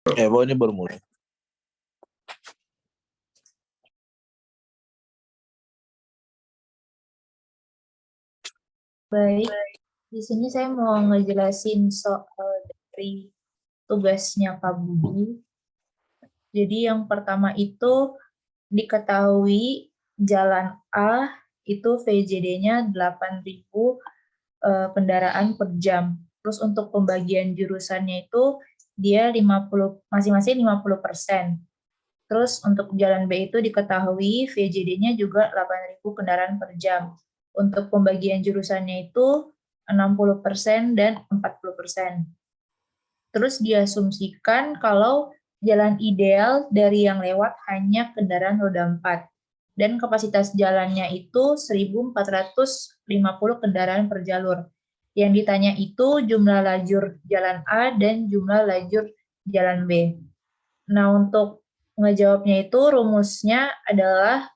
Ini baru mulai. Baik, di sini saya mau ngejelasin soal dari tugasnya Kak Budi. Jadi yang pertama itu diketahui jalan A itu VJD-nya 8.000 kendaraan per jam. Terus untuk pembagian jurusannya itu dia 50 masing-masing 50%. Terus untuk jalan B itu diketahui VJD-nya juga 8.000 kendaraan per jam. Untuk pembagian jurusannya itu 60% dan 40%. Terus diasumsikan kalau jalan ideal dari yang lewat hanya kendaraan roda 4. Dan kapasitas jalannya itu 1.450 kendaraan per jalur. Yang ditanya itu jumlah lajur jalan A dan jumlah lajur jalan B. Nah, untuk ngejawabnya itu rumusnya adalah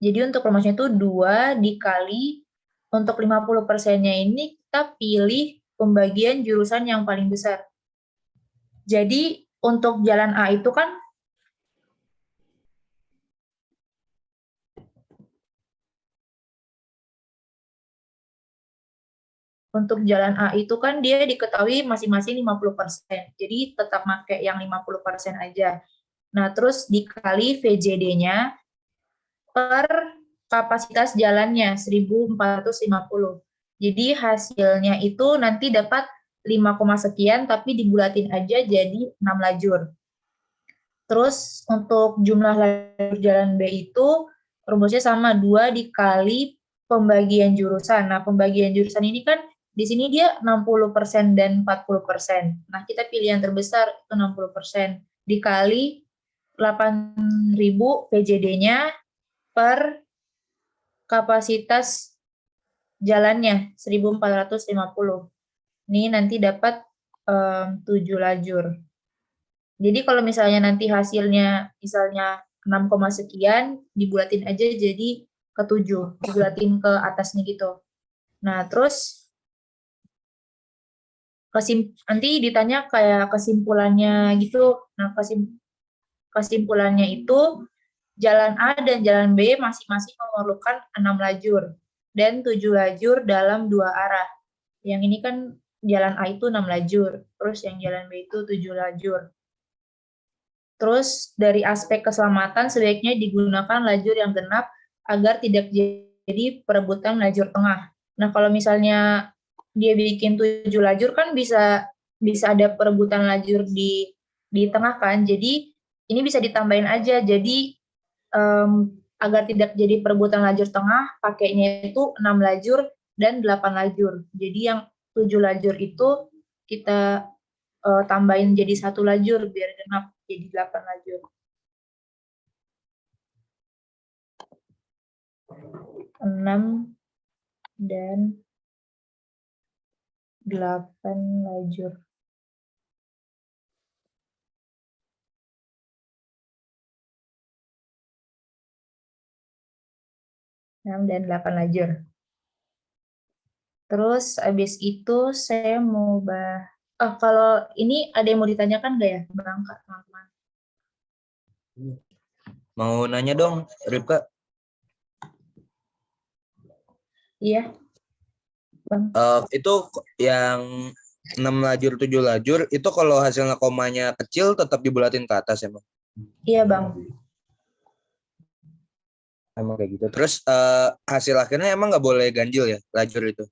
jadi untuk rumusnya itu 2 dikali untuk 50%-nya ini kita pilih pembagian jurusan yang paling besar. Jadi untuk jalan A itu kan dia diketahui masing-masing 50%. Jadi tetap pakai yang 50% aja. Nah, terus dikali VJD-nya per kapasitas jalannya 1.450. Jadi hasilnya itu nanti dapat 5, sekian tapi dibulatin aja jadi 6 lajur. Terus untuk jumlah lajur jalan B itu rumusnya sama 2 dikali pembagian jurusan. Nah, pembagian jurusan ini kan di sini dia 60% dan 40%. Nah, kita pilih yang terbesar itu 60%. Dikali 8.000 PJD-nya per kapasitas jalannya 1.450. Ini nanti dapat 7 lajur. Jadi kalau misalnya nanti hasilnya misalnya 6, sekian, dibulatin aja jadi ke 7, dibulatin ke atasnya gitu. Nah, terus nanti ditanya kayak kesimpulannya gitu. Nah, kesimpulannya itu jalan A dan jalan B masing-masing memerlukan 6 lajur dan 7 lajur dalam 2 arah. Yang ini kan jalan A itu 6 lajur, terus yang jalan B itu 7 lajur. Terus dari aspek keselamatan sebaiknya digunakan lajur yang genap agar tidak jadi perebutan lajur tengah. Nah, kalau misalnya dia bikin 7 lajur kan bisa ada perebutan lajur di tengah kan. Jadi ini bisa ditambahin aja. Jadi agar tidak jadi perebutan lajur tengah, pakainya itu 6 lajur dan 8 lajur. Jadi yang 7 lajur itu kita tambahin jadi 1 lajur biar genap jadi 8 lajur. 6 dan 8 lajur. 6 dan 8 lajur. Terus habis itu saya mau kalau ini ada yang mau ditanyakan nggak ya, Bang, Kak, teman-teman? Mau nanya dong, Ripka. Iya, Bang. Itu yang 6 lajur, 7 lajur, itu kalau hasilnya komanya kecil tetap dibulatin ke atas emang? Iya, Bang. Emang kayak gitu. Terus hasil akhirnya emang nggak boleh ganjil ya, lajur itu?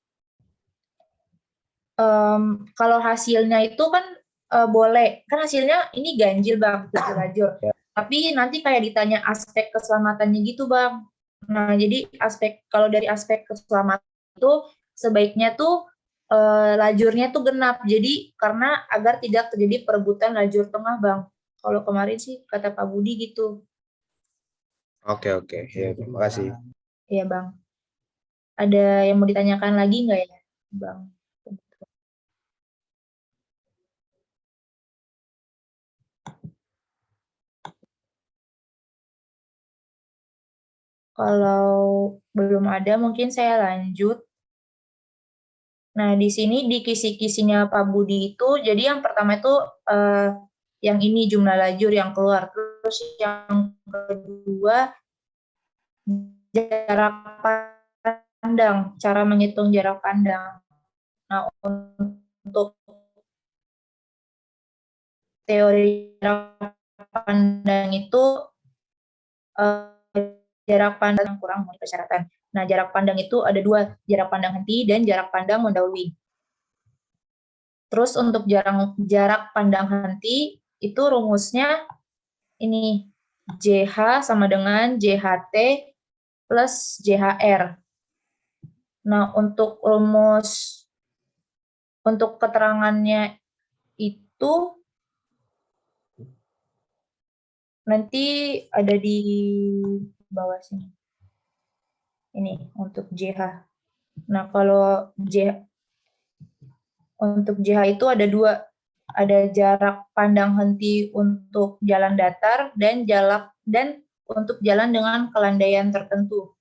Kalau hasilnya itu kan boleh. Kan hasilnya ini ganjil, Bang, 7 lajur. Ya. Tapi nanti kayak ditanya aspek keselamatannya gitu, Bang. Nah, jadi kalau dari aspek keselamatan itu sebaiknya tuh lajurnya tuh genap. Jadi karena agar tidak terjadi perebutan lajur tengah, Bang. Kalau kemarin sih kata Pak Budi gitu. Oke. Ya, terima kasih. Iya, Bang. Ada yang mau ditanyakan lagi nggak ya, Bang? Kalau belum ada, mungkin saya lanjut. Nah, di sini di kisi-kisinya Pak Budi itu, jadi yang pertama itu yang ini jumlah lajur yang keluar. Terus yang kedua, jarak pandang, cara menghitung jarak pandang. Nah, untuk teori jarak pandang itu jarak pandang yang kurang memenuhi persyaratan. Nah, jarak pandang itu ada dua, jarak pandang henti dan jarak pandang mendahului. Terus untuk jarak pandang henti itu rumusnya ini JH sama dengan JHT plus JHR. Nah, untuk keterangannya itu nanti ada di bawah sini. Ini untuk JH. Nah, kalau untuk JH itu ada dua. Ada jarak pandang henti untuk jalan datar dan untuk jalan dengan kelandaian tertentu.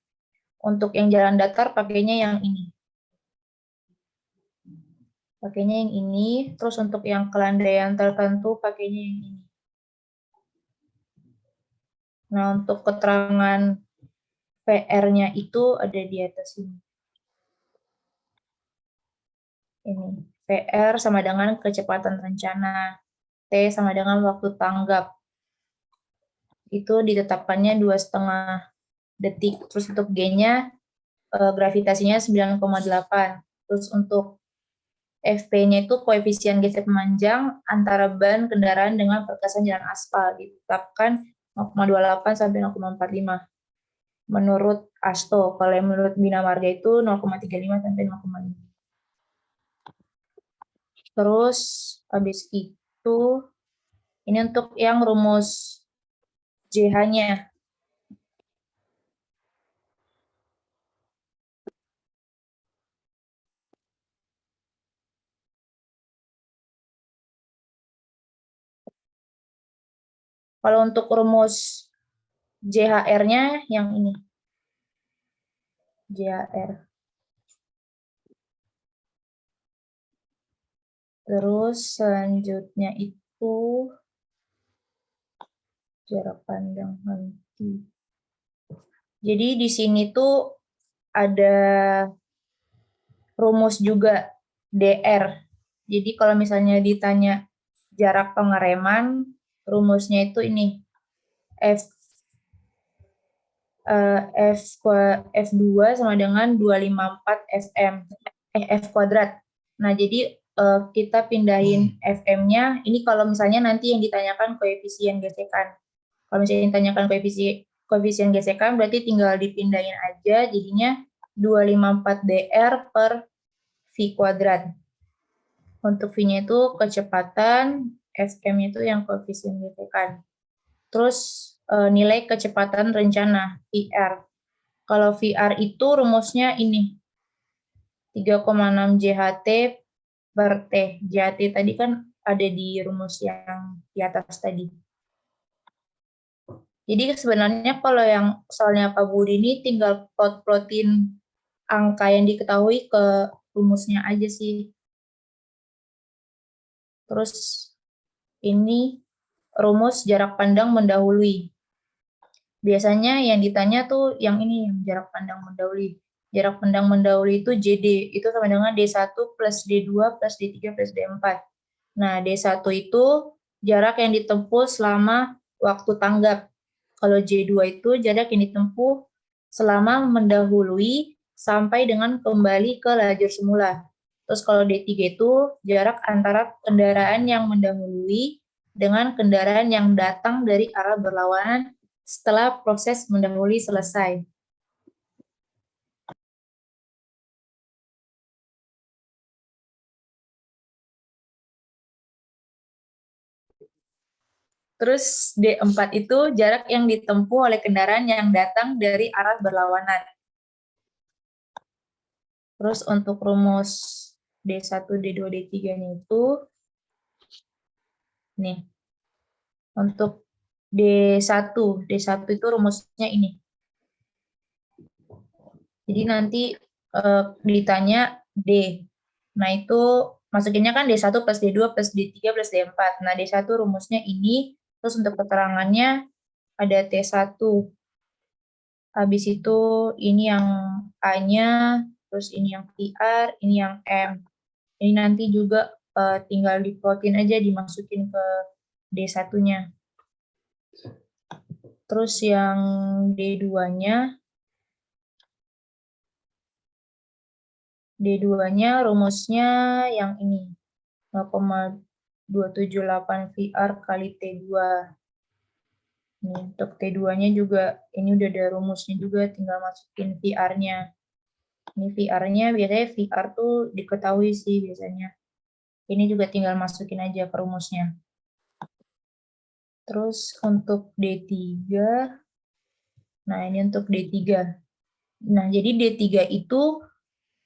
Untuk yang jalan datar pakainya yang ini. Terus untuk yang kelandaian tertentu pakainya yang ini. Nah, untuk keterangan PR-nya itu ada di atas ini. Ini, PR sama dengan kecepatan rencana. T sama dengan waktu tanggap. Itu ditetapkannya 2,5 detik. Terus untuk G-nya, gravitasinya 9,8. Terus untuk FP-nya itu koefisien gesek pemanjang antara ban kendaraan dengan perkasan jalan aspal. Ditetapkan 0,28 sampai 0,45. Menurut ASTO, kalau yang menurut Bina Marga itu 0,35 sampai 0,5. Terus habis itu ini untuk yang rumus JH-nya. Kalau untuk rumus JHR-nya yang ini. JHR. Terus selanjutnya itu jarak pandang henti. Jadi di sini tuh ada rumus juga DR. Jadi kalau misalnya ditanya jarak pengereman, rumusnya itu ini F2 sama dengan 254 F kuadrat. Nah, jadi kita pindahin FM-nya, ini kalau misalnya nanti yang ditanyakan koefisien gesekan. Kalau misalnya ditanyakan koefisien gesekan, berarti tinggal dipindahin aja, jadinya 254 dr per V kuadrat. Untuk V-nya itu kecepatan, FM-nya itu yang koefisien gesekan. Terus nilai kecepatan rencana, VR. Kalau VR itu rumusnya ini, 3,6 JHT per T. JHT tadi kan ada di rumus yang di atas tadi. Jadi sebenarnya kalau yang soalnya Pak Budi ini tinggal plot-plotin angka yang diketahui ke rumusnya aja sih. Terus ini rumus jarak pandang mendahului. Biasanya yang ditanya tuh yang ini, yang jarak pandang mendahului. Jarak pandang mendahului itu JD, itu sama dengan D1 plus D2 plus D3 plus D4. Nah, D1 itu jarak yang ditempuh selama waktu tanggap. Kalau J2 itu jarak yang ditempuh selama mendahului sampai dengan kembali ke lajur semula. Terus kalau D3 itu jarak antara kendaraan yang mendahului dengan kendaraan yang datang dari arah berlawanan setelah proses mendahului selesai. Terus D4 itu jarak yang ditempuh oleh kendaraan yang datang dari arah berlawanan. Terus untuk rumus D1, D2, D3-nya itu, nih, untuk D1 itu rumusnya ini. Jadi nanti ditanya D. Nah, itu masukinnya kan D1 plus D2 plus D3 plus D4. Nah, D1 rumusnya ini, terus untuk keterangannya ada T1. Habis itu ini yang A-nya, terus ini yang PR, ini yang M. Ini nanti juga tinggal diplotin aja, dimasukin ke D1-nya. Terus yang D2-nya, rumusnya yang ini, 0,278 VR kali T2. Nih, untuk T2-nya juga, ini udah ada rumusnya juga, tinggal masukin VR-nya. Ini VR-nya, biasanya VR tuh diketahui sih biasanya. Ini juga tinggal masukin aja ke rumusnya. Terus untuk D3, nah ini untuk D3. Nah, jadi D3 itu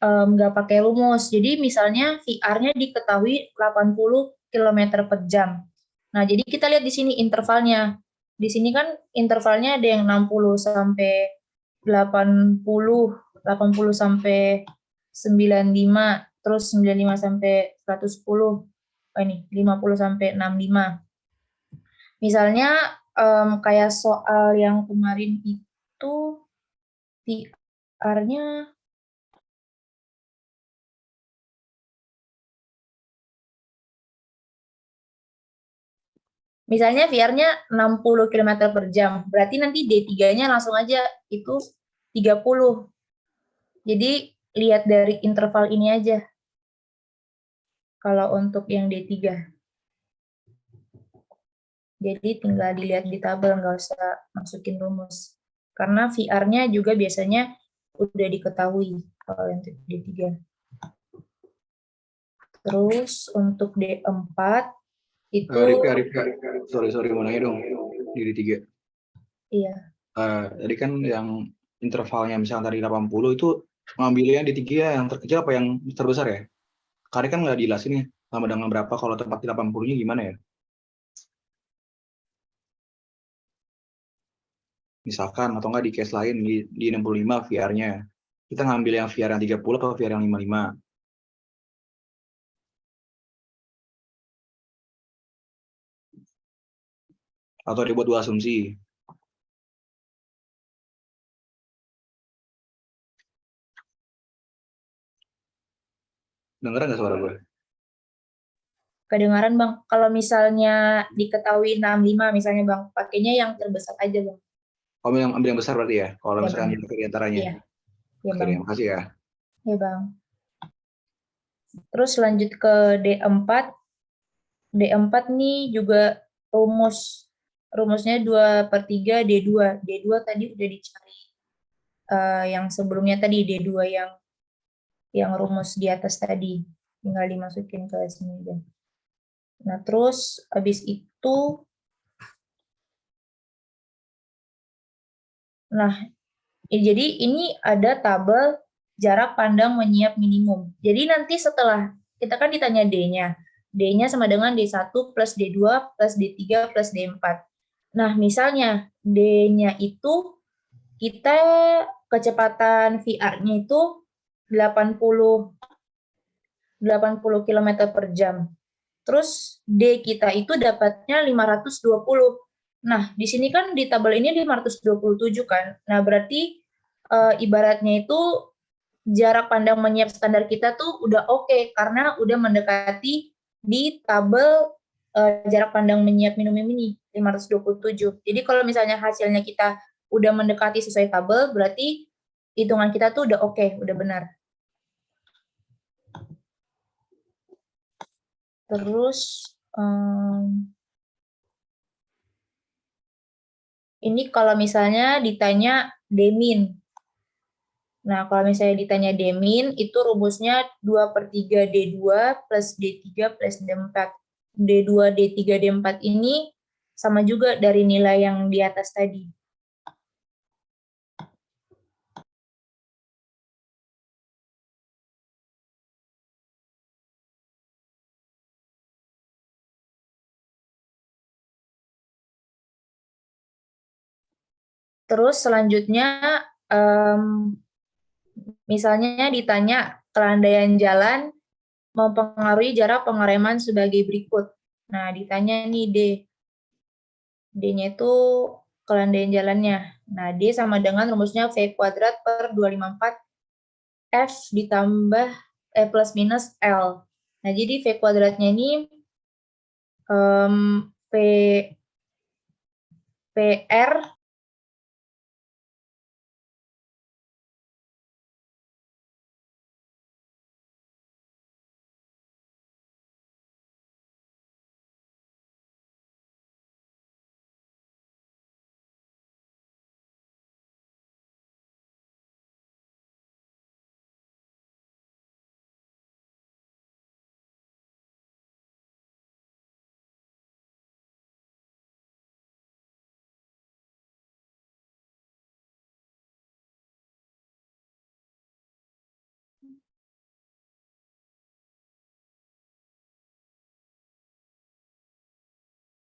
nggak pakai rumus. Jadi misalnya VR-nya diketahui 80 km per jam. Nah, jadi kita lihat di sini intervalnya. Di sini kan intervalnya ada yang 60 sampai 80, 80 sampai 95, terus 95 sampai 110. Ini 50 sampai 65. Misalnya kayak soal yang kemarin itu VR-nya, misalnya VR-nya 60 km per jam, berarti nanti D3-nya langsung aja itu 30. Jadi lihat dari interval ini aja kalau untuk yang D3. Jadi tinggal dilihat di tabel, nggak usah masukin rumus. Karena VR-nya juga biasanya udah diketahui kalau yang D3. Terus untuk D4 itu Rifka, sorry mau nanya dong, di tiga. iya, Tadi kan yang intervalnya misalnya tadi 80 itu ngambilnya di tiga yang terkecil apa yang terbesar ya? Karena kan nggak dijelasin nih sama dengan berapa kalau tempat di 80-nya gimana ya? Misalkan atau nggak di case lain di 65 VR-nya. Kita ngambil yang VR yang 30 atau VR yang 55? Atau dibuat dua asumsi? Dengeran nggak suara gue? kedengaran Bang. Kalau misalnya diketahui 65 misalnya Bang, pakainya yang terbesar aja Bang. Oh, ambil yang besar berarti ya? Kalau Ya misalkan Bang. di antaranya. Iya, ya Oke, Bang. terima kasih ya. Ya Bang. Terus lanjut ke D4. D4 nih juga rumusnya 2/3 D2. D2 tadi udah dicari yang sebelumnya tadi, D2 yang rumus di atas tadi. Tinggal dimasukin ke sini deh. Nah, terus habis itu, nah, jadi ini ada tabel jarak pandang menyiap minimum. Jadi nanti setelah kita kan ditanya D-nya. D-nya sama dengan D1 plus D2 plus D3 plus D4. Nah, misalnya D-nya itu kita kecepatan VR-nya itu 80 km per jam. Terus D kita itu dapatnya 520. Nah, di sini kan di tabel ini 527 kan. Nah, berarti ibaratnya itu jarak pandang menyiap standar kita tuh udah oke karena udah mendekati di tabel jarak pandang menyiap minimum ini 527. Jadi kalau misalnya hasilnya kita udah mendekati sesuai tabel, berarti hitungan kita tuh udah oke, udah benar. Terus ini kalau misalnya ditanya D-min. Nah, kalau misalnya ditanya D-min, itu rumusnya 2/3 D2 plus D3 plus D4. D2, D3, D4 ini sama juga dari nilai yang di atas tadi. Terus selanjutnya Misalnya ditanya kelandaian jalan mempengaruhi jarak pengereman sebagai berikut. Nah, ditanya nih D. D-nya itu kelandaian jalannya. Nah, D sama dengan rumusnya V kuadrat per 254 F ditambah plus minus L. Nah, jadi V kuadratnya ini PR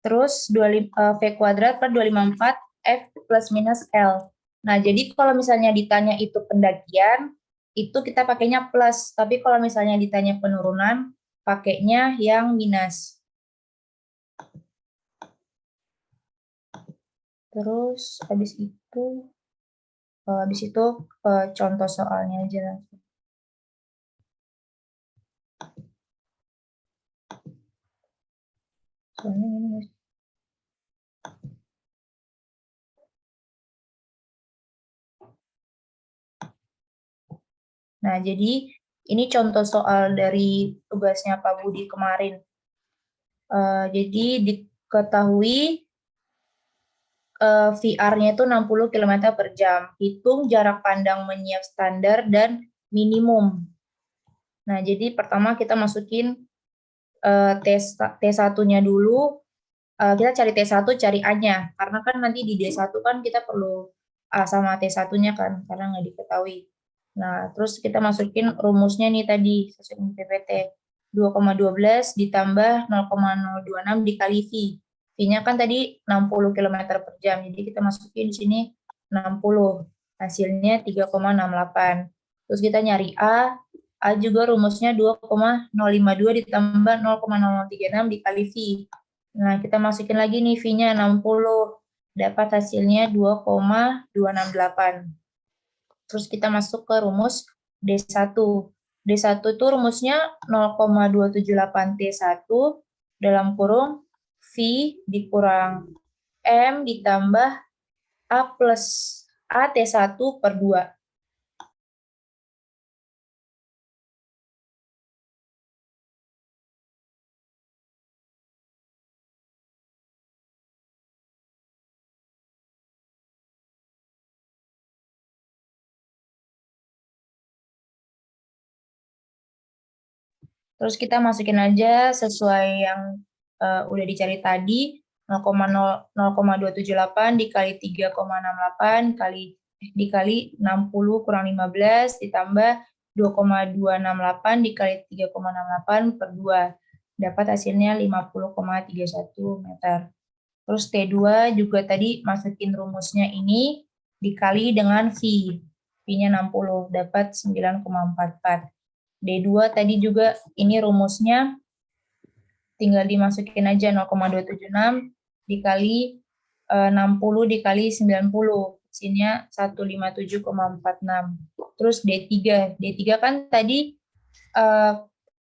terus V kuadrat per 254 F plus minus L. Nah, jadi kalau misalnya ditanya itu pendakian, itu kita pakainya plus. Tapi kalau misalnya ditanya penurunan, pakainya yang minus. Terus habis itu contoh soalnya aja langsung. Soalnya ini nah, jadi ini contoh soal dari tugasnya Pak Budi kemarin. Jadi diketahui VR-nya itu 60 km per jam. Hitung jarak pandang menyiap standar dan minimum. Nah, jadi pertama kita masukin T1-nya dulu. Kita cari T1, cari A-nya. Karena kan nanti di D1 kan kita perlu A sama T1-nya kan, karena nggak diketahui. Nah, terus kita masukin rumusnya nih tadi, sesuai dengan PPT. 2,12 ditambah 0,026 dikali V. V-nya kan tadi 60 km per jam, jadi kita masukin di sini 60. Hasilnya 3,68. Terus kita nyari A juga rumusnya 2,052 ditambah 0,0036 dikali V. Nah, kita masukin lagi nih V-nya 60. Dapat hasilnya 2,268. Terus kita masuk ke rumus D1. D1 itu rumusnya 0,278 T1 dalam kurung V dikurang M ditambah A plus A T1 per 2. Terus kita masukin aja sesuai yang udah dicari tadi, 0,278 dikali 3,68 dikali 60 kurang 15 ditambah 2,268 dikali 3,68 per 2. Dapat hasilnya 50,31 meter. Terus T2 juga tadi masukin rumusnya ini dikali dengan V. V-nya 60, dapat 9,44. D2 tadi juga ini rumusnya tinggal dimasukin aja 0,276 dikali 60 dikali 90. Hasilnya 157,46. Terus D3. D3 kan tadi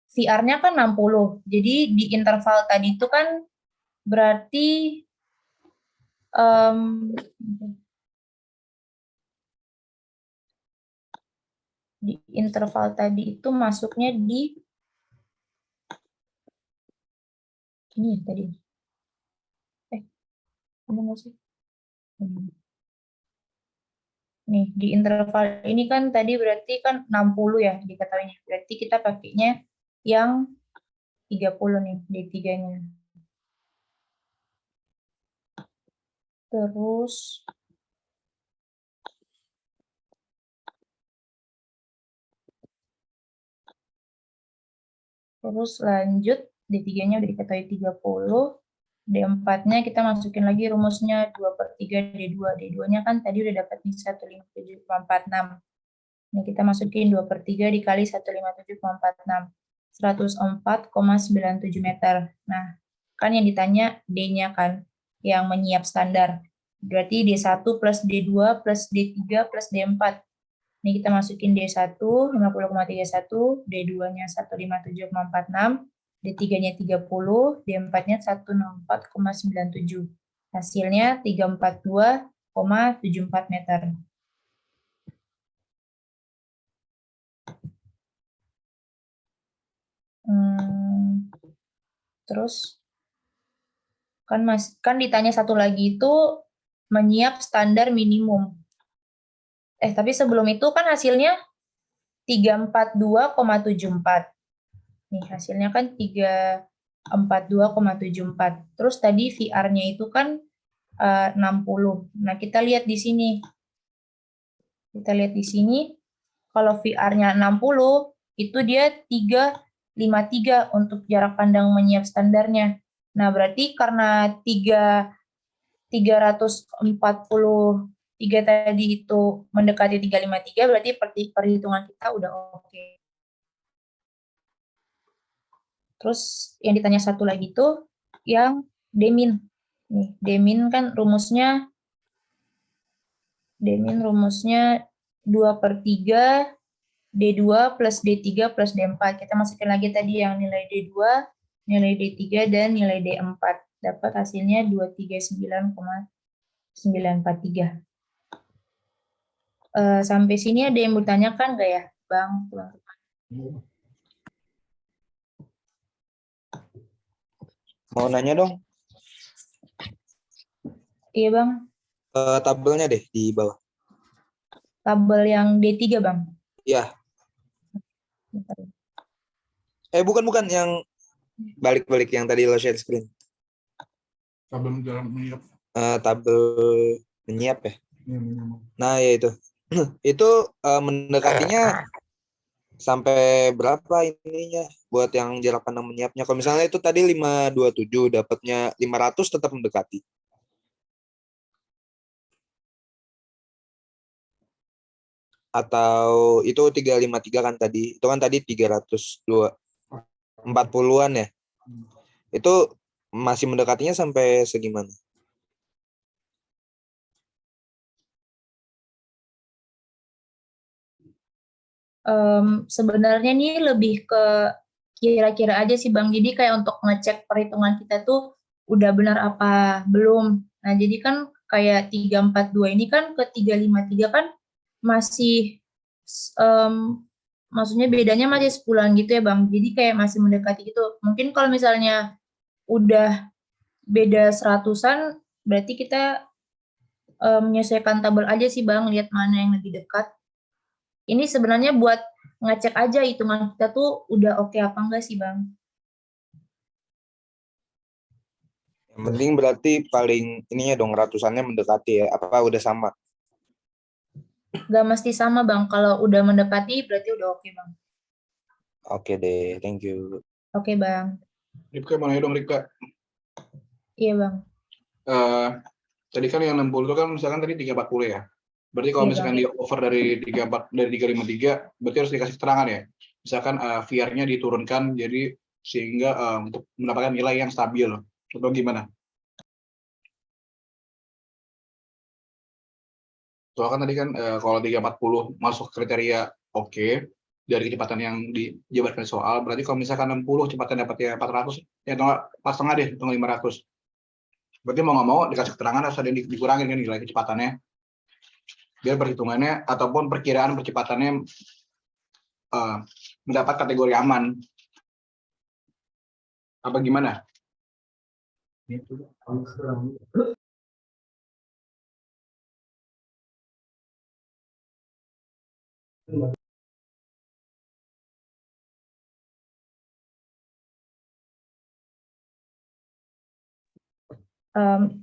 VR-nya kan 60. Jadi di interval tadi itu kan berarti di interval tadi itu masuknya di ini tadi. Ini nggak sih? Nih, di interval ini kan tadi berarti kan 60 ya diketahuinya. Berarti kita pakainya yang 30 nih, D3-nya. Terus lanjut, D3-nya udah diketahui 30. D4-nya kita masukin lagi rumusnya 2/3 D2. D2-nya kan tadi udah dapat nih 157,46. Ini kita masukin 2/3 dikali 157,46. 104,97 meter. Nah, kan yang ditanya D-nya kan, yang menyiap standar. Berarti D1 plus D2 plus D3 plus D4. Ini kita masukin D1, 50,31, D2-nya 157,46, D3-nya 30, D4-nya 104,97. Hasilnya 342,74 meter. Terus kan ditanya satu lagi itu menyiap standar minimum. Tapi sebelum itu kan hasilnya 342,74. Nih hasilnya kan 342,74. Terus tadi VR-nya itu kan 60. Nah, kita lihat di sini. Kalau VR-nya 60, itu dia 353 untuk jarak pandang menyiap standarnya. Nah, berarti karena 343 tadi itu mendekati 353, berarti perhitungan kita udah oke. Terus yang ditanya satu lagi tuh yang D-min. Nih, D-min kan rumusnya 2/3 D2 plus D3 plus D4. Kita masukin lagi tadi yang nilai D2, nilai D3, dan nilai D4. Dapat hasilnya 239,943. Sampai sini ada yang bertanyakan nggak ya, Bang? Mau nanya dong? Iya, Bang. Tabelnya deh di bawah. Tabel yang D3, Bang. Iya. Bukan yang balik-balik yang tadi lo share screen. Tabel dalam menyiap. Tabel menyiap ya. Nah, ya itu. Itu mendekatinya sampai berapa ininya buat yang jarak pandang menyiapnya? Kalau misalnya itu tadi 527, dapatnya 500 tetap mendekati. Atau itu 353 kan tadi. Itu kan tadi 302. 40-an ya. Itu masih mendekatinya sampai segimana? Sebenarnya ini lebih ke kira-kira aja sih, Bang. Jadi kayak untuk ngecek perhitungan kita tuh udah benar apa belum. Nah, jadi kan kayak 342 ini kan ke 353 kan masih maksudnya bedanya masih 10-an gitu ya, Bang. Jadi kayak masih mendekati gitu. Mungkin kalau misalnya udah beda 100-an, berarti kita menyesuaikan tabel aja sih, Bang, lihat mana yang lebih dekat. Ini sebenarnya buat ngecek aja hitungan kita tuh udah oke apa enggak sih, Bang. Yang penting berarti paling ininya dong ratusannya mendekati ya. Apa udah sama? Gak mesti sama, Bang. Kalau udah mendekati berarti udah oke, Bang. Oke deh, thank you. Oke, Bang. Ripka, mau nanya dong, Ripka. Iya, Bang. Tadi kan yang 60 itu kan misalkan tadi 340 ya. Berarti kalau Iya, misalkan Bang. dia over dari 353, berarti harus dikasih keterangan ya. Misalkan VR-nya diturunkan jadi sehingga untuk mendapatkan nilai yang stabil. Atau gimana? Soalnya kan tadi kan kalau 340 masuk kriteria oke, dari kecepatan yang dijabarkan soal, berarti kalau misalkan 60 kecepatan dapatnya 400, ya atau nggak pas setengah deh, atau 500. Berarti mau nggak mau dikasih keterangan harus ada yang dikurangin kan nilai kecepatannya, biar perhitungannya ataupun perkiraan percepatannya mendapat kategori aman. Apa gimana?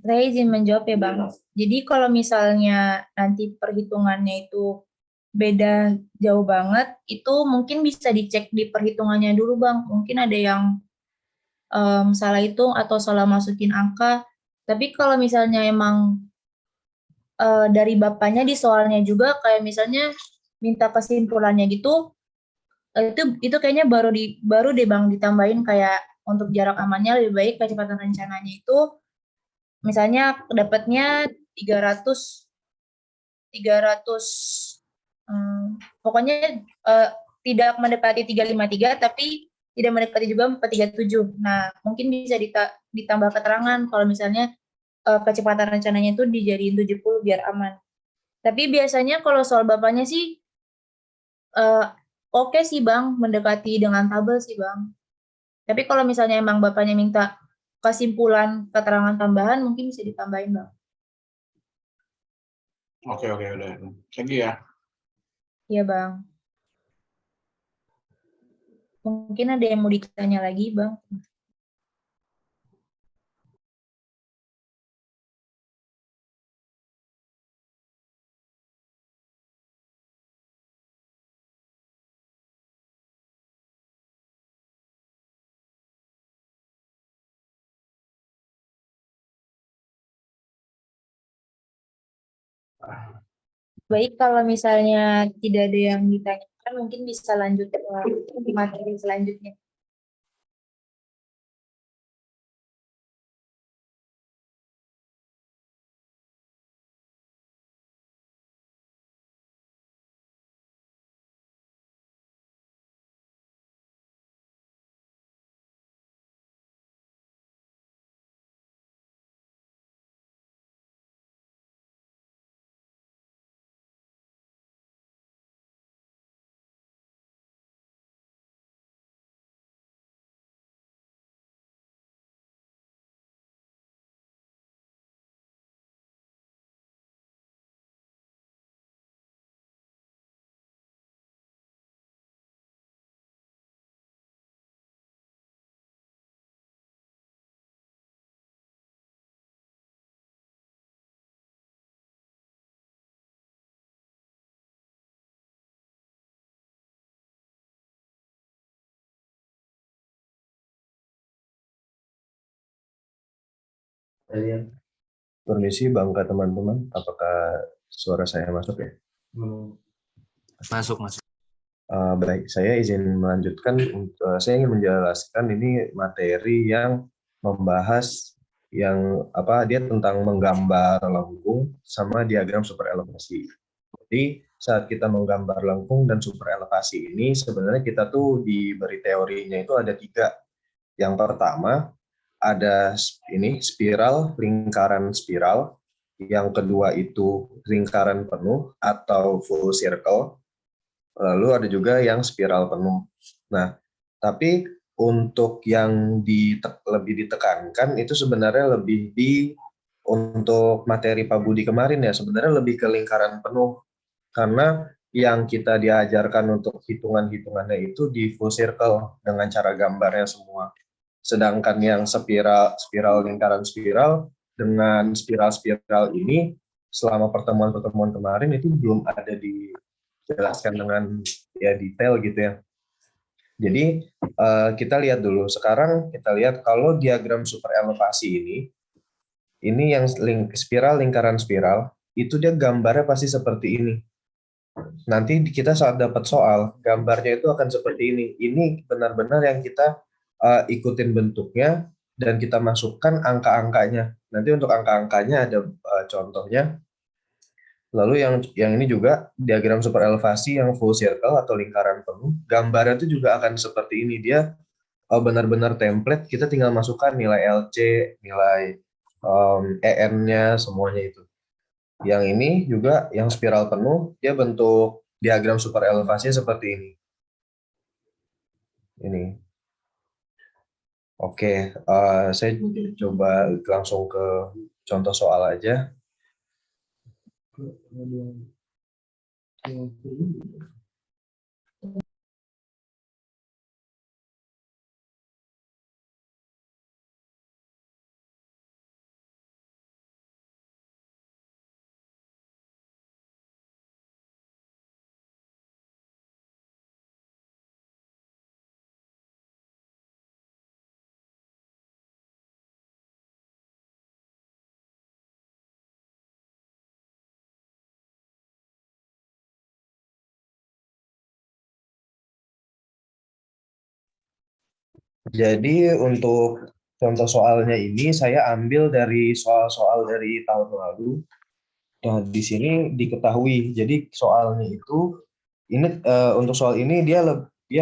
Saya izin menjawab ya, Bang. Jadi kalau misalnya nanti perhitungannya itu beda jauh banget, itu mungkin bisa dicek di perhitungannya dulu, Bang. Mungkin ada yang salah hitung atau salah masukin angka. Tapi kalau misalnya emang dari bapaknya di soalnya juga kayak misalnya minta kesimpulannya gitu, itu kayaknya baru deh Bang ditambahin kayak untuk jarak amannya lebih baik kecepatan rencananya itu misalnya dapatnya 300 300 pokoknya tidak mendekati 353 tapi tidak mendekati juga 437. Nah, mungkin bisa ditambah keterangan kalau misalnya kecepatan rencananya itu dijadiin 70 biar aman. Tapi biasanya kalau soal bapaknya sih oke sih Bang, mendekati dengan tabel sih Bang. Tapi kalau misalnya emang bapaknya minta kesimpulan keterangan tambahan mungkin bisa ditambahin Bang. Oke, udah. Thank you ya. Iya Bang. Mungkin ada yang mau ditanya lagi Bang. Baik, kalau misalnya tidak ada yang ditanyakan, mungkin bisa lanjut ke materi selanjutnya. Permisi bangga teman-teman, apakah suara saya masuk ya? Masuk. Baik, saya izin melanjutkan. Saya ingin menjelaskan ini materi yang membahas dia tentang menggambar lengkung sama diagram super elevasi. Jadi saat kita menggambar lengkung dan super elevasi ini sebenarnya kita tuh diberi teorinya itu ada 3. Yang pertama ada ini spiral, lingkaran spiral. Yang kedua itu lingkaran penuh atau full circle. Lalu ada juga yang spiral penuh. Nah, tapi untuk yang lebih ditekankan itu sebenarnya lebih untuk materi Pak Budi kemarin ya, sebenarnya lebih ke lingkaran penuh. Karena yang kita diajarkan untuk hitungan-hitungannya itu di full circle dengan cara gambarnya semua. Sedangkan yang spiral lingkaran spiral dengan spiral-spiral ini selama pertemuan-pertemuan kemarin itu belum ada dijelaskan dengan detail gitu ya. Jadi kita lihat dulu. Sekarang kita lihat kalau diagram super elevasi ini yang spiral lingkaran spiral itu dia gambarnya pasti seperti ini. Nanti kita saat dapat soal gambarnya itu akan seperti ini. Ini benar-benar yang kita ikutin bentuknya dan kita masukkan angka-angkanya. Nanti untuk angka-angkanya ada contohnya. Lalu yang ini juga diagram super elevasi yang full circle atau lingkaran penuh. Gambarnya itu juga akan seperti ini. Dia benar-benar template. Kita tinggal masukkan nilai LC, nilai EN-nya, semuanya itu. Yang ini juga yang spiral penuh, dia bentuk diagram super elevasinya seperti ini. Ini. Oke, saya coba langsung ke contoh soal aja. Jadi untuk contoh soalnya ini saya ambil dari soal-soal dari tahun lalu. Nah, di sini diketahui. Jadi soalnya itu ini untuk soal ini dia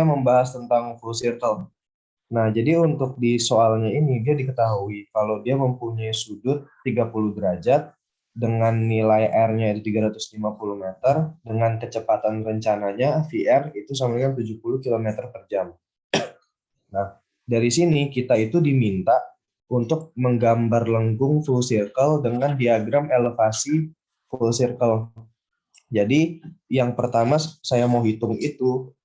membahas tentang full circle. Nah, jadi untuk di soalnya ini dia diketahui kalau dia mempunyai sudut 30 derajat dengan nilai R-nya itu 350 meter dengan kecepatan rencananya VR itu sama dengan 70 km per jam. Nah, dari sini kita itu diminta untuk menggambar lengkung full circle dengan diagram elevasi full circle. Jadi yang pertama saya mau hitung itu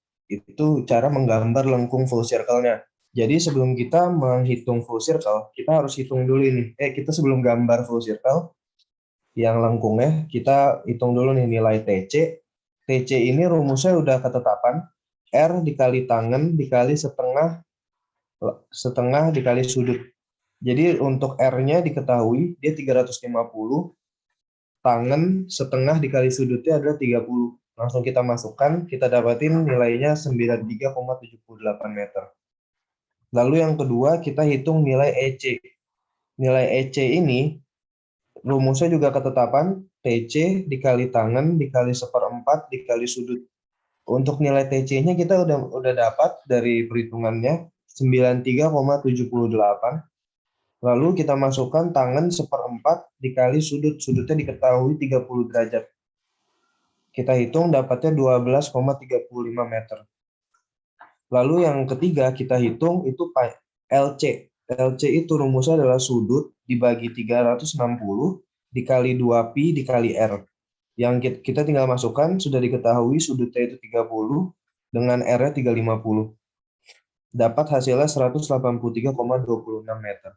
cara menggambar lengkung full circle-nya. Jadi sebelum kita menghitung full circle, kita harus hitung dulu ini. Kita sebelum gambar full circle yang lengkungnya, kita hitung dulu nih nilai TC. TC ini rumusnya udah ketetapan. R dikali tangen dikali setengah dikali sudut. Jadi untuk R-nya diketahui dia 350, tangen setengah dikali sudutnya adalah 30. Langsung kita masukkan, kita dapatin nilainya 93,78 meter. Lalu yang kedua kita hitung nilai EC. Nilai EC ini rumusnya juga ketetapan TC dikali tangen dikali 1/4 dikali sudut. Untuk nilai TC-nya kita udah dapat dari perhitungannya 93,78. Lalu kita masukkan tangen 1/4 dikali sudut. Sudutnya diketahui 30 derajat. Kita hitung dapatnya 12,35 meter. Lalu yang ketiga kita hitung itu LC. LC itu rumusnya adalah sudut dibagi 360 dikali 2pi dikali R. Yang kita tinggal masukkan sudah diketahui sudutnya itu 30 dengan R-nya 350. Dapat hasilnya 183,26 meter.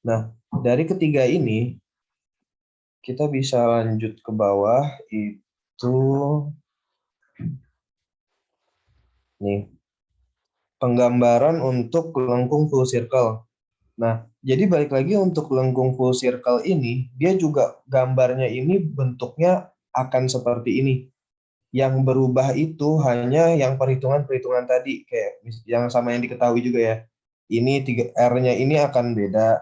Nah, dari ketiga ini kita bisa lanjut ke bawah itu nih penggambaran untuk lengkung full circle. Nah, jadi balik lagi untuk lengkung full circle ini, dia juga gambarnya ini bentuknya akan seperti ini. Yang berubah itu hanya yang perhitungan-perhitungan tadi, kayak yang sama yang diketahui juga ya. Ini R-nya ini akan beda.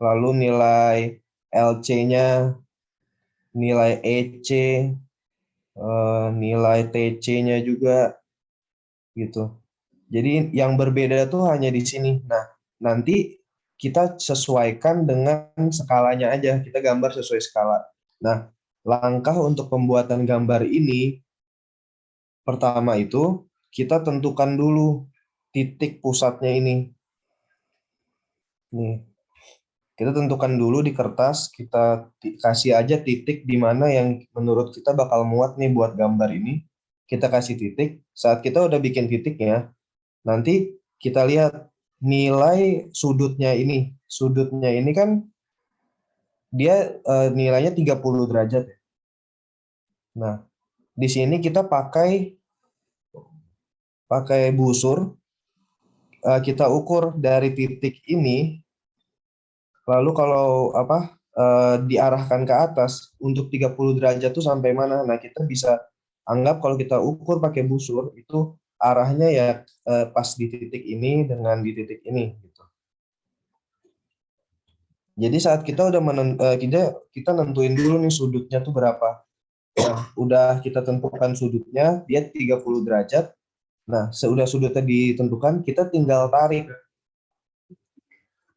Lalu nilai LC-nya, nilai EC, nilai TC-nya juga gitu. Jadi yang berbeda tuh hanya di sini. Nah, nanti kita sesuaikan dengan skalanya aja. Kita gambar sesuai skala. Nah, langkah untuk pembuatan gambar ini, pertama itu kita tentukan dulu titik pusatnya ini. Nih, kita tentukan dulu di kertas, kita kasih aja titik di mana yang menurut kita bakal muat nih buat gambar ini. Kita kasih titik. Saat kita udah bikin titiknya, nanti kita lihat nilai sudutnya ini. Sudutnya ini kan dia nilainya 30 derajat. Nah, di sini kita pakai busur, kita ukur dari titik ini, lalu kalau diarahkan ke atas untuk 30 derajat tuh sampai mana. Nah, kita bisa anggap kalau kita ukur pakai busur itu arahnya ya pas di titik ini dengan di titik ini gitu. Jadi saat kita udah kita nentuin dulu nih sudutnya tuh berapa. Nah, udah kita tentukan sudutnya, dia 30 derajat. Nah, sudah sudutnya ditentukan, kita tinggal tarik.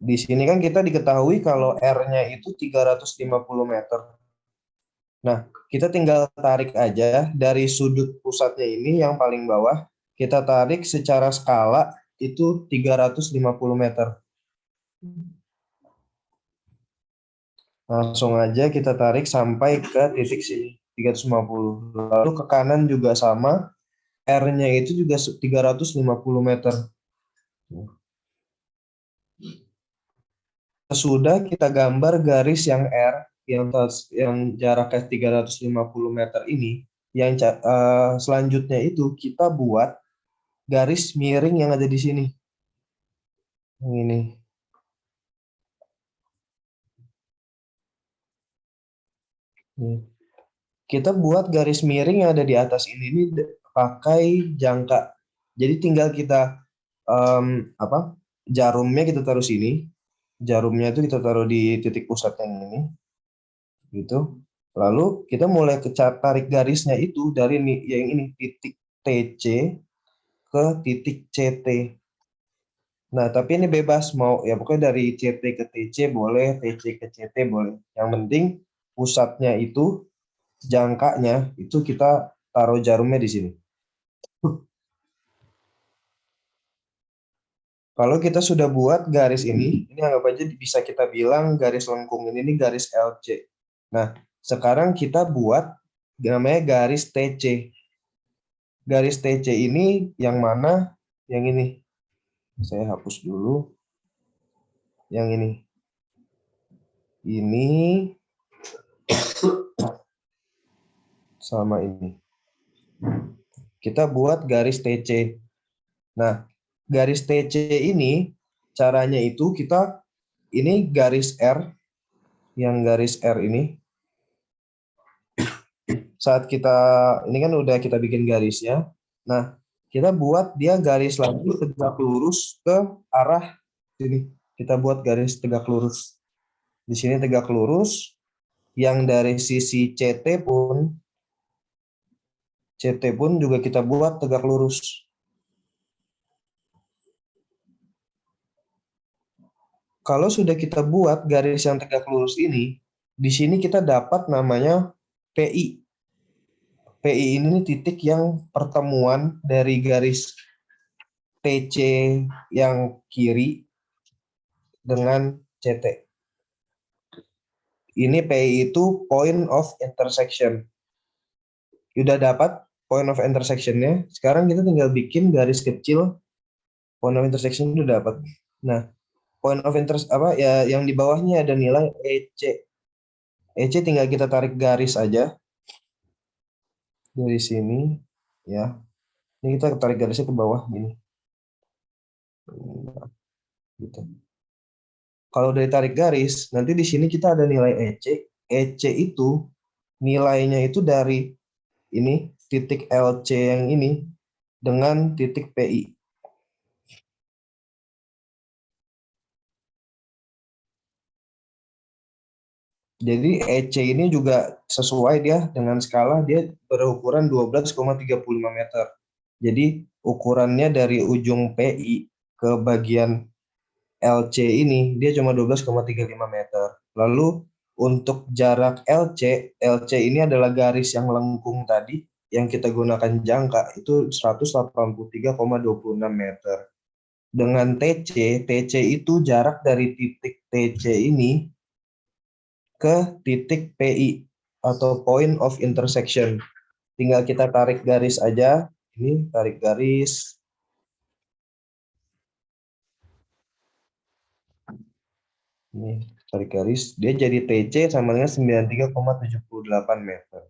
Di sini kan kita diketahui kalau R-nya itu 350 meter. Nah, kita tinggal tarik aja dari sudut pusatnya ini yang paling bawah, kita tarik secara skala itu 350 meter. Langsung aja kita tarik sampai ke titik sini, 350. Lalu ke kanan juga sama, R-nya itu juga 350 meter. Sudah kita gambar garis yang R, yang jaraknya 350 meter ini, yang selanjutnya itu kita buat garis miring yang ada di sini. Ini. Kita buat garis miring yang ada di atas ini pakai jangka. Jadi tinggal kita apa jarumnya kita taruh sini, jarumnya itu kita taruh di titik pusat yang ini, gitu. Lalu kita mulai tarik garisnya itu dari yang ini titik TC ke titik CT. Nah, tapi ini bebas mau ya pokoknya dari CT ke TC boleh, TC ke CT boleh. Yang penting pusatnya itu jangkanya itu kita taruh jarumnya di sini. Kalau kita sudah buat garis ini anggap aja bisa kita bilang garis lengkung ini garis LC. Nah, sekarang kita buat namanya garis TC. Garis TC ini yang mana? Yang ini. Saya hapus dulu. Yang ini. Ini sama ini. Kita buat garis TC. Nah, garis TC ini caranya itu ini garis R, yang garis R ini. Saat ini kan udah kita bikin garisnya. Nah, kita buat dia garis lagi tegak lurus ke arah sini. Kita buat garis tegak lurus. Di sini tegak lurus. Yang dari sisi CT pun juga kita buat tegak lurus. Kalau sudah kita buat garis yang tegak lurus ini, di sini kita dapat namanya PI. PI ini titik yang pertemuan dari garis TC yang kiri dengan CT. Ini PI itu point of intersection. Udah dapat point of intersectionnya. Sekarang kita tinggal bikin garis kecil. Point of intersection udah dapat. Nah, point of interest yang di bawahnya ada nilai EC. EC tinggal kita tarik garis aja dari sini ya. Ini kita tarik garisnya ke bawah gini. Gitu. Kalau dari tarik garis, nanti di sini kita ada nilai EC. EC itu nilainya itu dari ini titik LC yang ini dengan titik PI. Jadi EC ini juga sesuai dia dengan skala dia berukuran 12,35 meter. Jadi ukurannya dari ujung PI ke bagian LC ini dia cuma 12,35 meter. Lalu untuk jarak LC ini adalah garis yang lengkung tadi yang kita gunakan jangka itu 183,26 meter. Dengan TC itu jarak dari titik TC ini ke titik PI atau point of intersection. Tinggal kita tarik garis aja. Ini tarik garis. Ini tarik garis. Dia jadi TC sama dengan 93,78 meter.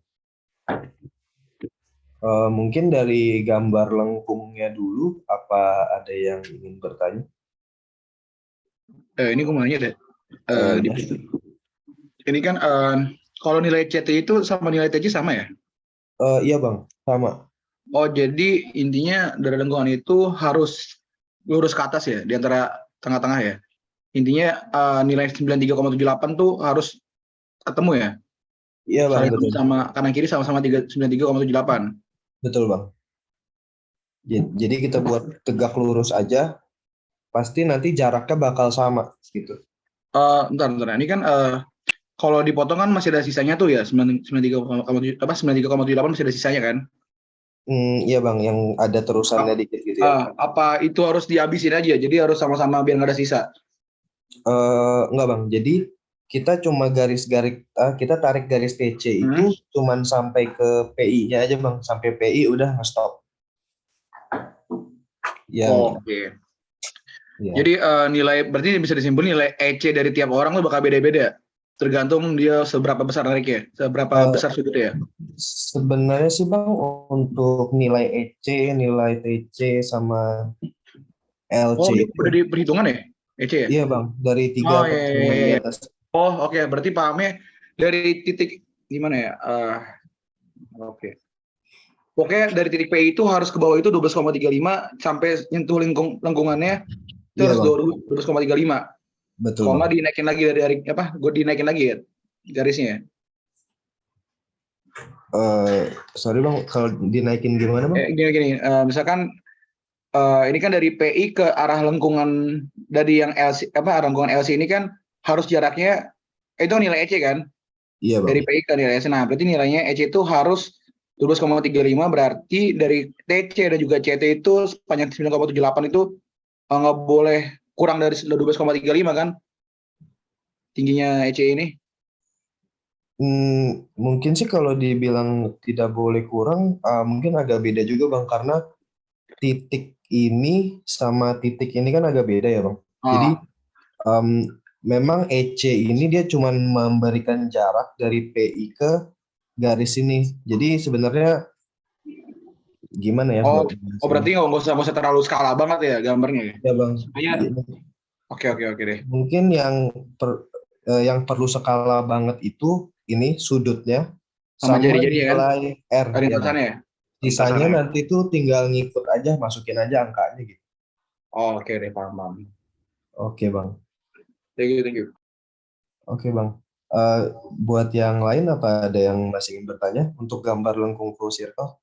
Mungkin dari gambar lengkungnya dulu, apa ada yang ingin bertanya? Ini gue mau nanya deh. Ya. Ini kan kalau nilai CT itu sama nilai TC sama ya? Iya bang, sama. Oh jadi intinya dari lengkungan itu harus lurus ke atas ya, di antara tengah-tengah ya. Intinya nilai 93,78 tuh harus ketemu ya. Iya bang, betul. Sama kanan kiri sama-sama 93,78. Betul bang. Jadi kita buat tegak lurus aja, pasti nanti jaraknya bakal sama gitu. Bentar. Ini kan kalau dipotong kan masih ada sisanya tuh ya, 93,78 masih ada sisanya kan? Iya bang, yang ada terusannya dikit gitu ya. Apa itu harus dihabisin aja? Jadi harus sama-sama biar nggak ada sisa? Enggak bang, jadi kita cuma kita tarik garis TC itu cuman sampai ke PI-nya aja bang, sampai PI udah nge-stop. Oke. Ya. Jadi nilai berarti bisa disimpulkan nilai EC dari tiap orang tuh bakal beda-beda, tergantung dia seberapa besar nariknya, seberapa besar sudutnya. Sebenarnya sih bang untuk nilai EC, nilai TC sama LC. Udah di perhitungan ya EC ya? Iya bang, dari 3 di atas. Oke. Berarti pahamnya dari titik gimana ya? Oke. Pokoknya dari titik P itu harus ke bawah itu 12,35 sampai nyentuh lengkungannya itu Iya harus bang, 12,35. betul Kalau bang. nggak dinaikin lagi dari apa? Gue dinaikin lagi ya garisnya. Sorry bang, kalau dinaikin gimana bang? Gini, misalkan ini kan dari PI ke arah lengkungan dari yang LC apa arah lengkungan LC ini kan harus jaraknya itu nilai EC kan Iya bang. dari PI ke nilai EC. Nah, berarti nilainya EC itu harus 12,35 berarti dari TC dan juga CT itu sepanjang 9,78 itu nggak boleh kurang dari 12,35 kan tingginya EC ini. Mungkin sih kalau dibilang tidak boleh kurang, mungkin agak beda juga bang, karena titik ini sama titik ini kan agak beda ya bang. Jadi Ah, memang EC ini dia cuma memberikan jarak dari PI ke garis ini. Jadi sebenarnya gimana ya oh, buat oh berarti jelasinnya? nggak usah terlalu skala banget ya gambarnya ya. Ya bang, Supaya oke deh. mungkin yang perlu skala banget itu ini sudutnya Sama sama jari-jari ya kan? nilai R ya bang. Lintasannya ya? Sisanya Lintasannya. nanti tuh tinggal ngikut aja, masukin aja angkanya gitu. Oh, oke deh, paham. Oke bang, Thank you. oke bang. Eh, buat yang lain apa ada yang masih ingin bertanya untuk gambar lengkung full circle?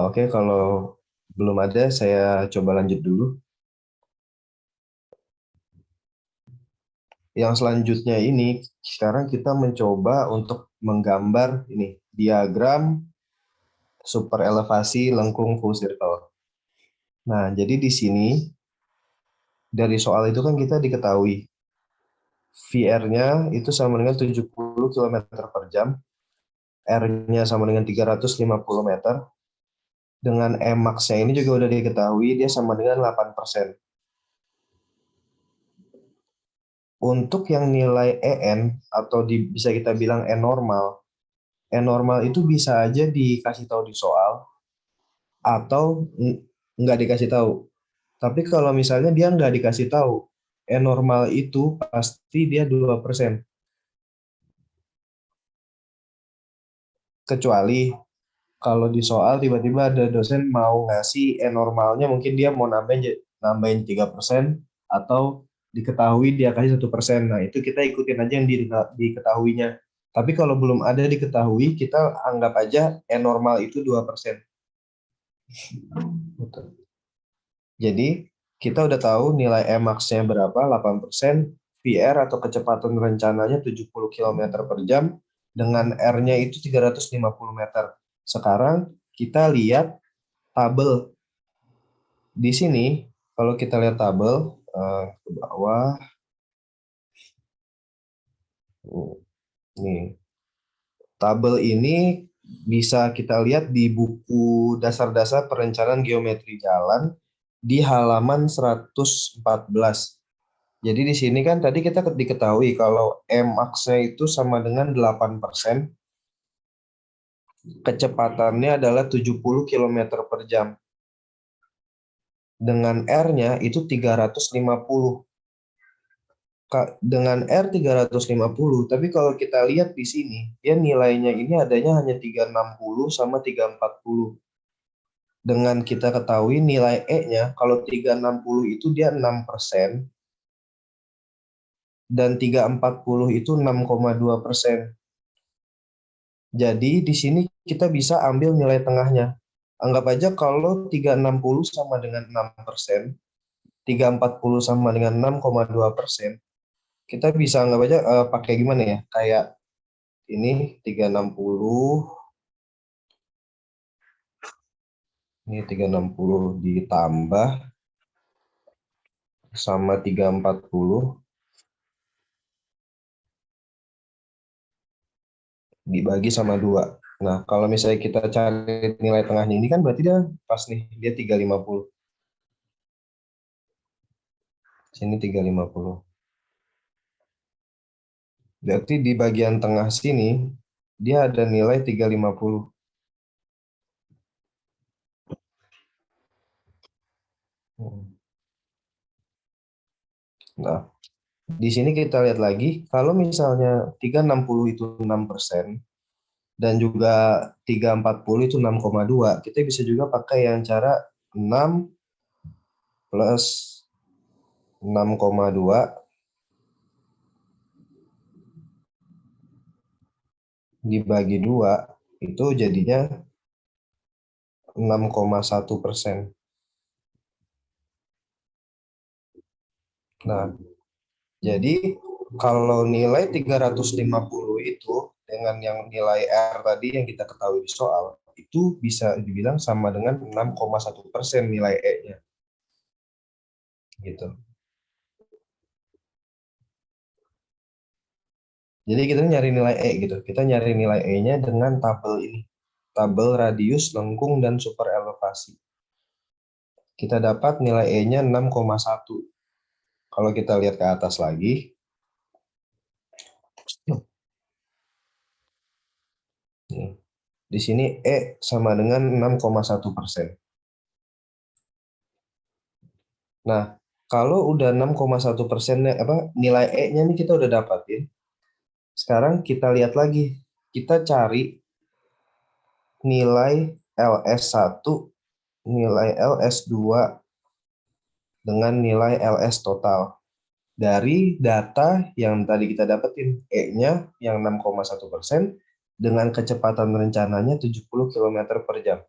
Oke, kalau belum ada, saya coba lanjut dulu. Yang selanjutnya ini, sekarang kita mencoba untuk menggambar ini diagram super elevasi lengkung full circle. Nah, jadi di sini dari soal itu kan kita diketahui VR-nya itu sama dengan 70 km per jam, R-nya sama dengan 350 meter, dengan Emax-nya ini juga udah diketahui dia sama dengan 8%. Untuk yang nilai EN atau bisa kita bilang E normal, E normal itu bisa aja dikasih tahu di soal atau nggak dikasih tahu. Tapi kalau misalnya dia nggak dikasih tahu, E normal itu pasti dia 2%. Kecuali kalau di soal tiba-tiba ada dosen mau ngasih E normalnya, mungkin dia mau nambahin 3% atau diketahui dia kasih 1%. Nah, itu kita ikutin aja yang diketahuinya. Tapi kalau belum ada diketahui, kita anggap aja E normal itu 2%. Gitu. Jadi, kita udah tahu nilai Emax-nya berapa, 8%, VR atau kecepatan rencananya 70 km per jam, dengan R-nya itu 350 meter. Sekarang kita lihat tabel. Di sini, kalau kita lihat tabel, ke bawah, nih, tabel ini bisa kita lihat di buku dasar-dasar perencanaan geometri jalan di halaman 114. Jadi di sini kan tadi kita diketahui kalau Max-nya itu sama dengan 8%, kecepatannya adalah 70 km per jam. Dengan R-nya itu 350. Dengan R 350, tapi kalau kita lihat di sini, dia nilainya ini adanya hanya 360 sama 340. Dengan kita ketahui nilai E-nya, kalau 360 itu dia 6%, dan 340 itu 6,2%. Jadi di sini kita bisa ambil nilai tengahnya. Anggap aja kalau 360 sama dengan 6%, 340 sama dengan 6,2%, kita bisa anggap aja pakai gimana ya? Kayak ini 360, ini 360 ditambah sama 340 dibagi sama 2. Nah, kalau misalnya kita cari nilai tengahnya ini kan berarti dia pas nih, dia 350. Sini 350. Berarti di bagian tengah sini dia ada nilai 350. Nah, di sini kita lihat lagi, kalau misalnya 360 itu 6%, dan juga 340 itu 6,2, kita bisa juga pakai yang cara 6 plus 6,2 dibagi 2, itu jadinya 6,1%. Nah, jadi kalau nilai 350 itu dengan yang nilai R tadi yang kita ketahui di soal, itu bisa dibilang sama dengan 6,1% nilai E-nya. Gitu. Jadi kita nyari nilai E gitu. Kita nyari nilai E-nya dengan tabel ini. Tabel radius, lengkung, dan super elevasi. Kita dapat nilai E-nya 6,1. Kalau kita lihat ke atas lagi, di sini E sama dengan 6,1%. Nah, kalau udah 6,1% nilai E-nya nih kita udah dapatin. Sekarang kita lihat lagi. Kita cari nilai LS1, nilai LS2, dengan nilai LS total. Dari data yang tadi kita dapetin, E-nya yang 6,1% dengan kecepatan rencananya 70 km per jam.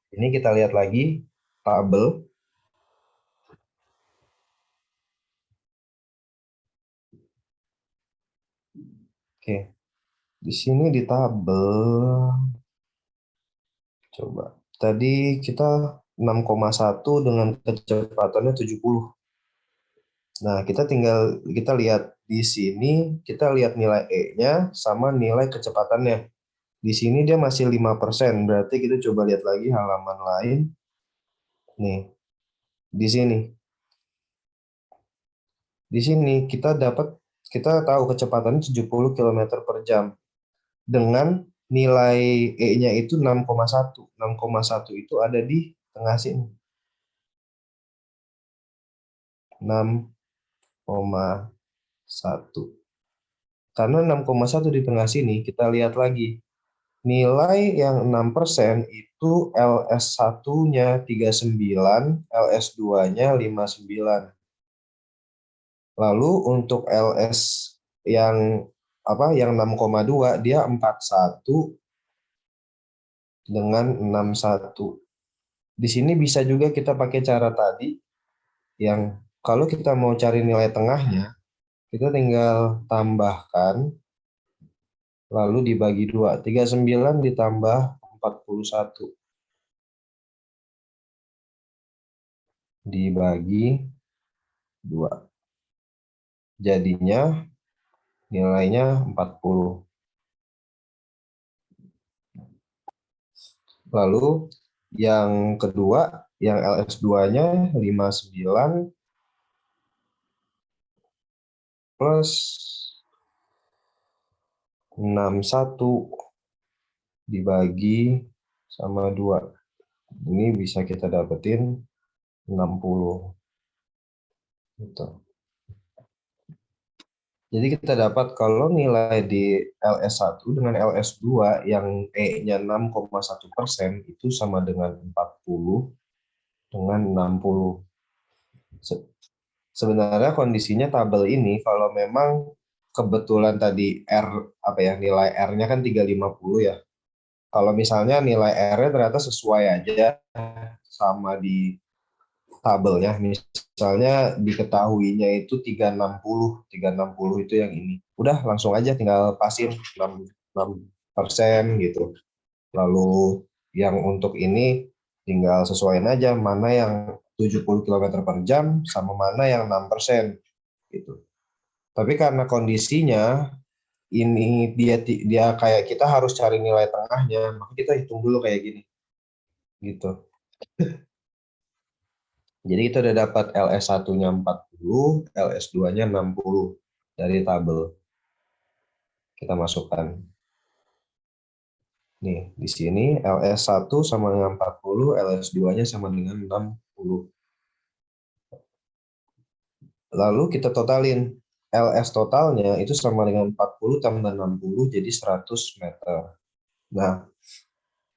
Ini kita lihat lagi tabel. Oke, di sini di tabel, coba. Tadi kita 6,1 dengan kecepatannya 70. Nah, kita lihat di sini, kita lihat nilai E-nya sama nilai kecepatannya. Di sini dia masih 5%, berarti kita coba lihat lagi halaman lain. Nih, di sini. Di sini kita tahu kecepatannya 70 km per jam. Dengan nilai E-nya itu 6,1. 6,1 itu ada di tengah sini. 6,1. Karena 6,1 di tengah sini, kita lihat lagi. Nilai yang 6% itu LS1-nya 39, LS2-nya 59. Lalu untuk LS yang 6,2 dia 41 dengan 61. Di sini bisa juga kita pakai cara tadi yang kalau kita mau cari nilai tengahnya, kita tinggal tambahkan lalu dibagi 2. 39 ditambah 41 dibagi 2. Jadinya nilainya 40. Lalu yang kedua, yang LS2-nya 59 plus 61 dibagi sama 2. Ini bisa kita dapetin 60. Gitu. Jadi kita dapat kalau nilai di LS1 dengan LS2 yang E-nya 6,1% itu sama dengan 40 dengan 60. Sebenarnya kondisinya tabel ini kalau memang kebetulan tadi nilai R-nya kan 350 ya. Kalau misalnya nilai R-nya ternyata sesuai aja sama di tabelnya, misalnya diketahuinya itu 360 itu yang ini. Udah langsung aja tinggal pasin 6% gitu. Lalu yang untuk ini tinggal sesuaiin aja mana yang 70 km per jam sama mana yang 6% gitu. Tapi karena kondisinya ini dia kayak kita harus cari nilai tengahnya, maka kita hitung dulu kayak gini. Gitu. Jadi kita udah dapat LS1-nya 40, LS2-nya 60 dari tabel. Kita masukkan. Nih, di sini LS1 sama dengan 40, LS2-nya sama dengan 60. Lalu kita totalin. LS totalnya itu sama dengan 40 tambah 60, jadi 100 meter. Nah,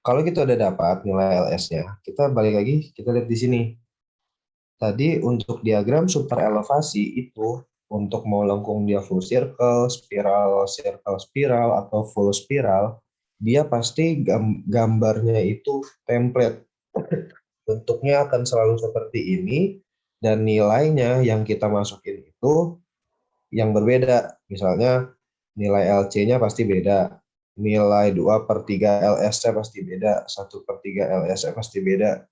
kalau kita udah dapat nilai LS-nya, kita balik lagi, kita lihat di sini. Tadi untuk diagram super elevasi itu, untuk mau lengkung dia full circle, spiral, circle spiral, atau full spiral, dia pasti gambarnya itu template. Bentuknya akan selalu seperti ini, dan nilainya yang kita masukin itu yang berbeda. Misalnya nilai LC-nya pasti beda, nilai 2/3 LS-nya pasti beda, 1/3 LS-nya pasti beda,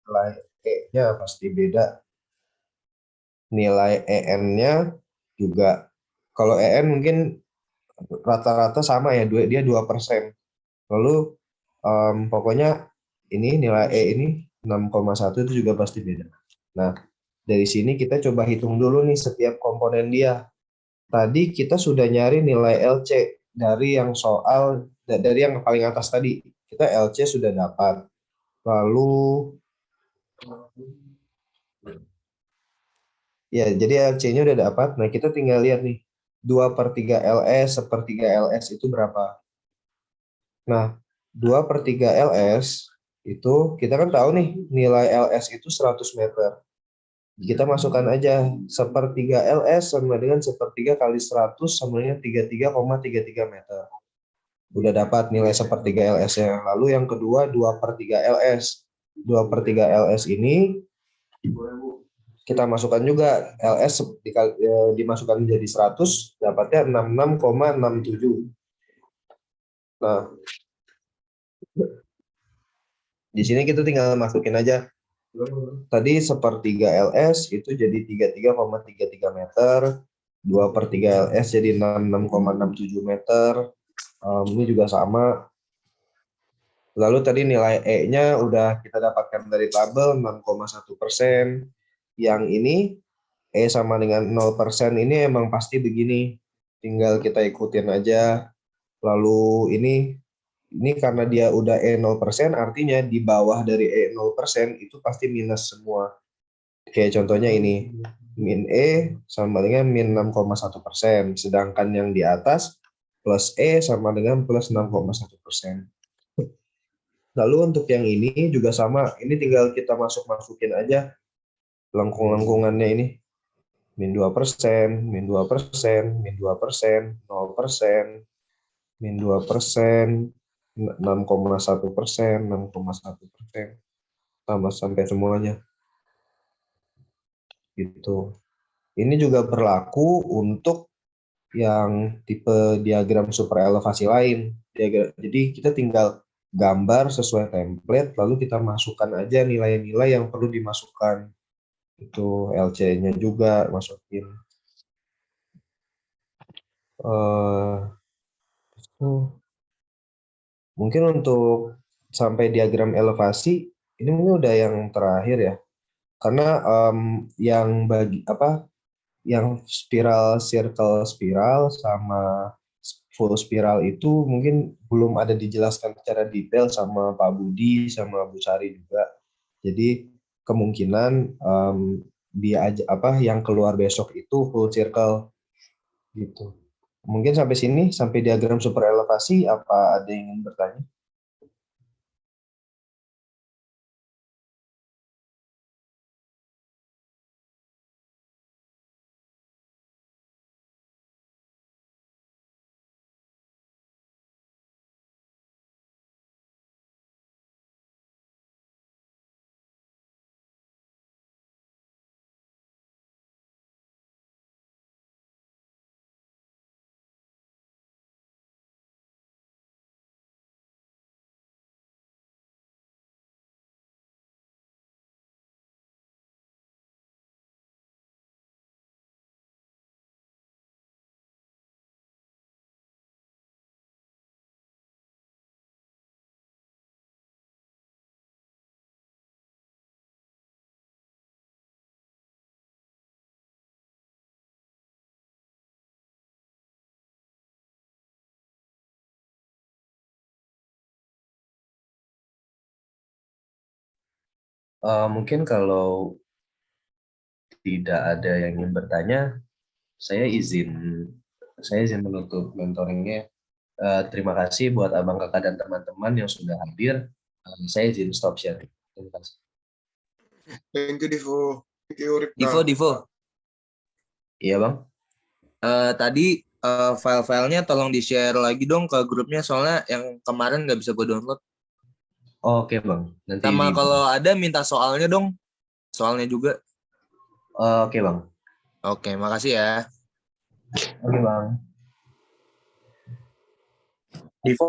nilai E-nya pasti beda, nilai EN-nya juga. Kalau EN mungkin rata-rata sama ya, dia 2%. Lalu pokoknya ini nilai E ini 6,1 itu juga pasti beda. Nah, dari sini kita coba hitung dulu nih setiap komponen dia. Tadi kita sudah nyari nilai LC dari yang yang paling atas tadi. Kita LC sudah dapat. Lalu ya, jadi LC-nya udah dapat. Nah, kita tinggal lihat nih. 2/3 LS, 1/3 LS itu berapa? Nah, 2/3 LS itu kita kan tahu nih nilai LS itu 100 meter. Kita masukkan aja 1/3 LS sama dengan 1/3 kali 100 sama dengan 33,33 meter. Udah dapat nilai 1/3 LS-nya. Lalu yang kedua 2/3 LS. 2/3 LS ini kita masukkan juga LS dimasukkan menjadi 100, dapatnya 66,67. Nah, di sini kita tinggal masukin aja. Tadi 1/3 LS itu jadi 33,33 meter. 2/3 LS jadi 66,67 meter. Ini juga sama. Lalu tadi nilai E-nya udah kita dapatkan dari tabel 6,1%. Yang ini E sama dengan 0% ini emang pasti begini. Tinggal kita ikutin aja. Lalu ini karena dia udah E 0%, artinya di bawah dari E 0% itu pasti minus semua. Kayak contohnya ini, min E sama dengan min 6,1%, sedangkan yang di atas plus E sama dengan plus 6,1%. Lalu untuk yang ini juga sama, ini tinggal kita masukin aja lengkung-lengkungannya ini. Min 2%, min 2%, min 2%, 0%, min 2%, 6,1%, 6,1%, tambah sampai semuanya. Gitu. Ini juga berlaku untuk yang tipe diagram super elevasi lain. Jadi kita tinggal gambar sesuai template, lalu kita masukkan aja nilai-nilai yang perlu dimasukkan. Itu LC-nya juga masukin. Mungkin untuk sampai diagram elevasi, ini mungkin udah yang terakhir ya. Karena yang yang spiral, circle spiral sama full spiral itu mungkin belum ada dijelaskan secara detail sama Pak Budi sama Bu Sari juga. Jadi kemungkinan dia yang keluar besok itu full circle gitu. Mungkin sampai sini, sampai diagram super elevasi, apa ada yang ingin bertanya? Mungkin kalau tidak ada yang ingin bertanya, saya izin menutup mentoringnya. Terima kasih buat abang kakak dan teman-teman yang sudah hadir. Saya izin stop share. Terima kasih. Thank you, Divo. Thank you, Ripka. Divo. Iya bang. Tadi file-filenya tolong di-share lagi dong ke grupnya, soalnya yang kemarin nggak bisa gue download. Oke bang. Nanti Sama kalau ada minta soalnya dong. Soalnya juga. Oke bang. Oke, makasih ya. Oke bang. Divo.